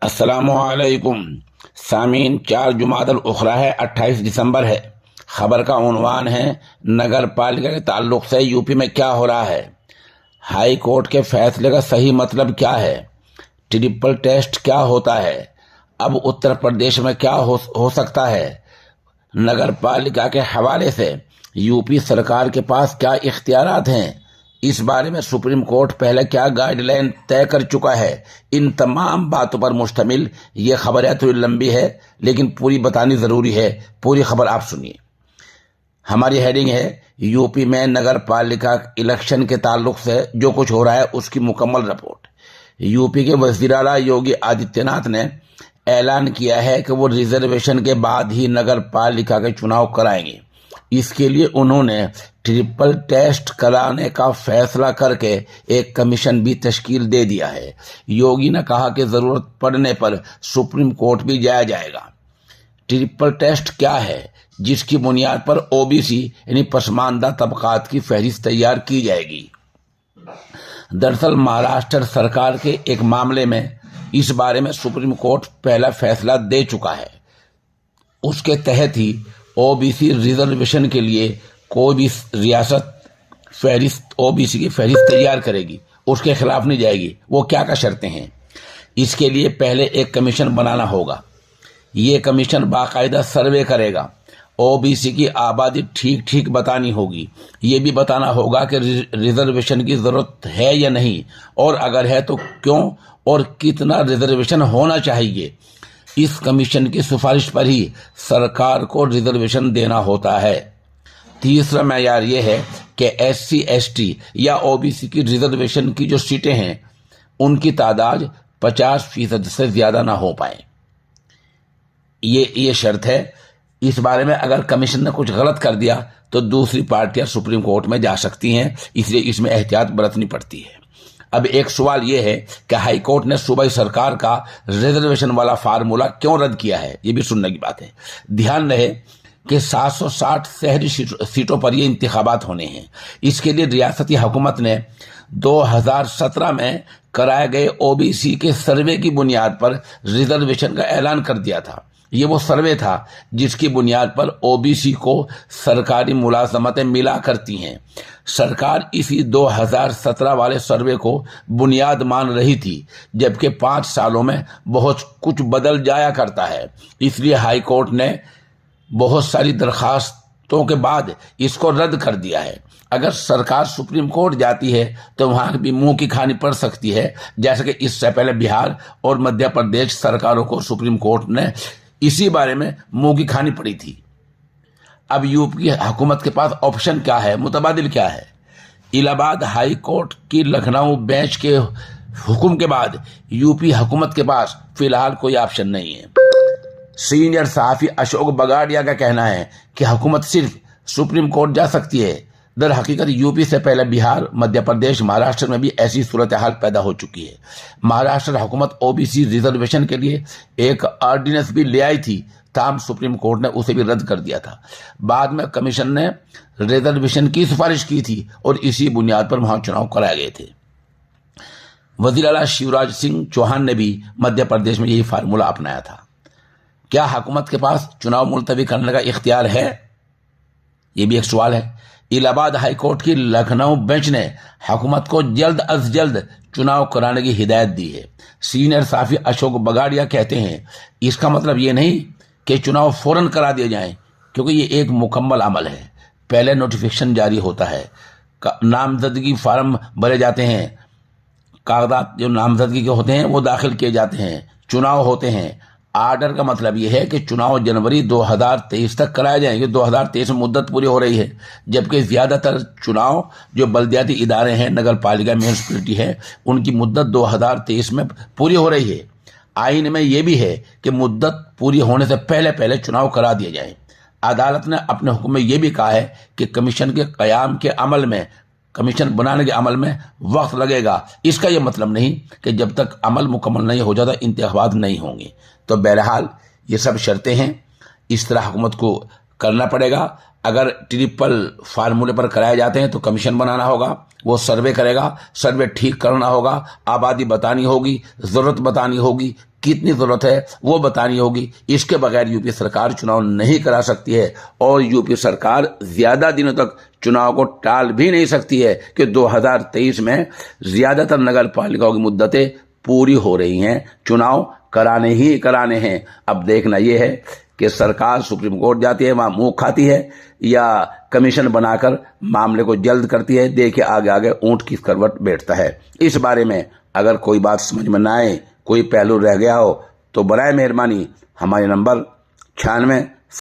अस्सलामुअलैकुम सामीन। 4 जुमादल उखरा है, 28 दिसंबर है। खबर का उन्वान है नगर पालिका के ताल्लुक से यूपी में क्या हो रहा है, हाई कोर्ट के फैसले का सही मतलब क्या है, ट्रिपल टेस्ट क्या होता है, अब उत्तर प्रदेश में क्या हो सकता है, नगर पालिका के हवाले से यूपी सरकार के पास क्या इख्तियारात हैं, इस बारे में सुप्रीम कोर्ट पहले क्या गाइडलाइन तय कर चुका है। इन तमाम बातों पर मुश्तमिल ये खबर है। थोड़ी लंबी है लेकिन पूरी बतानी ज़रूरी है। पूरी खबर आप सुनिए। हमारी हेडिंग है यूपी में नगर पालिका इलेक्शन के ताल्लुक से जो कुछ हो रहा है उसकी मुकम्मल रिपोर्ट। यूपी के वज़ीर आला योगी आदित्यनाथ ने ऐलान किया है कि वो रिजर्वेशन के बाद ही नगर पालिका के चुनाव कराएंगे। इसके लिए उन्होंने ट्रिपल टेस्ट कराने का फैसला करके एक कमीशन भी तश्कील दे दिया है। योगी ने कहा कि ज़रूरत पड़ने पर सुप्रीम कोर्ट भी जाया जाएगा। ट्रिपल टेस्ट क्या है, जिसकी बुनियाद पर ओबीसी यानी पसमानदा तबकात की फहरिस्त तैयार की जाएगी। दरअसल महाराष्ट्र सरकार के एक मामले में इस बारे में सुप्रीम कोर्ट पहला फैसला दे चुका है। उसके तहत ही ओबीसी रिजर्वेशन के लिए कोई भी रियासत फहरिस्त ओबीसी की फहरिस्त तैयार करेगी, उसके खिलाफ नहीं जाएगी। वो क्या क्या शर्तें हैं, इसके लिए पहले एक कमीशन बनाना होगा। ये कमीशन बाकायदा सर्वे करेगा। ओबीसी की आबादी ठीक ठीक बतानी होगी। ये भी बताना होगा कि रिजर्वेशन की ज़रूरत है या नहीं, और अगर है तो क्यों और कितना रिजर्वेशन होना चाहिए। इस कमीशन की सिफारिश पर ही सरकार को रिजर्वेशन देना होता है। तीसरा मेयार यह है कि SC ST या ओबीसी की रिजर्वेशन की जो सीटें हैं उनकी तादाद 50% से ज़्यादा ना हो पाए। ये शर्त है। इस बारे में अगर कमीशन ने कुछ गलत कर दिया तो दूसरी पार्टियां सुप्रीम कोर्ट में जा सकती हैं, इसलिए इसमें एहतियात बरतनी पड़ती है। अब एक सवाल यह है कि हाई कोर्ट ने सूबाई सरकार का रिजर्वेशन वाला फार्मूला क्यों रद्द किया है, ये भी सुनने की बात है। ध्यान रहे कि 760 शहरी सीटों पर ये इंतखाबात होने हैं। इसके लिए रियासती हुकूमत ने 2017 में कराए गए ओबीसी के सर्वे की बुनियाद पर रिजर्वेशन का ऐलान कर दिया था। ये वो सर्वे था जिसकी बुनियाद पर ओबीसी को सरकारी मुलाजमतें मिला करती हैं। सरकार इसी 2017 वाले सर्वे को बुनियाद मान रही थी, जबकि 5 सालों में बहुत कुछ बदल जाया करता है। इसलिए हाई कोर्ट ने बहुत सारी दरखास्तों के बाद इसको रद्द कर दिया है। अगर सरकार सुप्रीम कोर्ट जाती है तो वहां भी मुंह की खानी पड़ सकती है, जैसे कि इससे पहले बिहार और मध्य प्रदेश सरकारों को सुप्रीम कोर्ट ने इसी बारे में मुंह की खानी पड़ी थी। अब यूपी की हुकूमत के पास ऑप्शन क्या है, मुतबादिल क्या है। इलाहाबाद हाई कोर्ट की लखनऊ बेंच के हुक्म के बाद यूपी हुकूमत के पास फिलहाल कोई ऑप्शन नहीं है। सीनियर सहाफ़ी अशोक बगाड़िया का कहना है कि हुकूमत सिर्फ सुप्रीम कोर्ट जा सकती है। दर हकीकत यूपी से पहले बिहार, मध्य प्रदेश, महाराष्ट्र में भी ऐसी सूरत हाल पैदा हो चुकी है। महाराष्ट्र हुकूमत ओबीसी रिजर्वेशन के लिए एक ऑर्डिनेंस भी ले आई थी, ताहम सुप्रीम कोर्ट ने उसे भी रद्द कर दिया था। बाद में कमीशन ने रिजर्वेशन की सिफारिश की थी और इसी बुनियाद पर वहां चुनाव कराए गए थे। वज़ीर आला शिवराज सिंह चौहान ने भी मध्य प्रदेश में यही फार्मूला अपनाया था। क्या हुकूमत के पास चुनाव मुलतवी करने का इख्तियार है, ये भी एक सवाल है। इलाहाबाद हाई कोर्ट की लखनऊ बेंच ने हुकूमत को जल्द अज जल्द चुनाव कराने की हिदायत दी है। सीनियर सहाफ़ी अशोक बगाड़िया कहते हैं इसका मतलब ये नहीं कि चुनाव फौरन करा दिए जाएं, क्योंकि ये एक मुकम्मल अमल है। पहले नोटिफिकेशन जारी होता है, नामजदगी फार्म भरे जाते हैं, कागजात जो नामजदगी के होते हैं वो दाखिल किए जाते हैं, चुनाव होते हैं। आर्डर का मतलब यह है कि चुनाव जनवरी 2023 तक कराए जाएंगे। 2023 में मुद्दत पूरी हो रही है, जबकि ज़्यादातर चुनाव जो बल्दियाती इदारे हैं, नगर पालिका म्यूनसिपलिटी है, उनकी मुद्दत 2023 में पूरी हो रही है। आइन में यह भी है कि मुद्दत पूरी होने से पहले पहले चुनाव करा दिए जाएं। अदालत ने अपने हुक्म में यह भी कहा है कि कमीशन के क़याम के अमल में, कमीशन बनाने के अमल में वक्त लगेगा। इसका यह मतलब नहीं कि जब तक अमल मुकम्मल नहीं हो जाता इंतखाबात नहीं होंगे। तो बहरहाल ये सब शर्तें हैं, इस तरह हुकूमत को करना पड़ेगा। अगर ट्रिपल फार्मूले पर कराए जाते हैं तो कमीशन बनाना होगा, वो सर्वे करेगा, सर्वे ठीक करना होगा, आबादी बतानी होगी, ज़रूरत बतानी होगी, कितनी जरूरत है वो बतानी होगी। इसके बगैर यूपी सरकार चुनाव नहीं करा सकती है और यूपी सरकार ज्यादा दिनों तक चुनाव को टाल भी नहीं सकती है कि 2023 में ज्यादातर नगर पालिकाओं की मुद्दतें पूरी हो रही हैं, चुनाव कराने ही कराने हैं। अब देखना यह है कि सरकार सुप्रीम कोर्ट जाती है, वहां मुंह खाती है या कमीशन बनाकर मामले को जल्द करती है। देखिए आगे आगे ऊंट किस करवट बैठता है। इस बारे में अगर कोई बात समझ में ना आए, कोई पहलू रह गया हो तो बराए मेहरबानी हमारे नंबर 96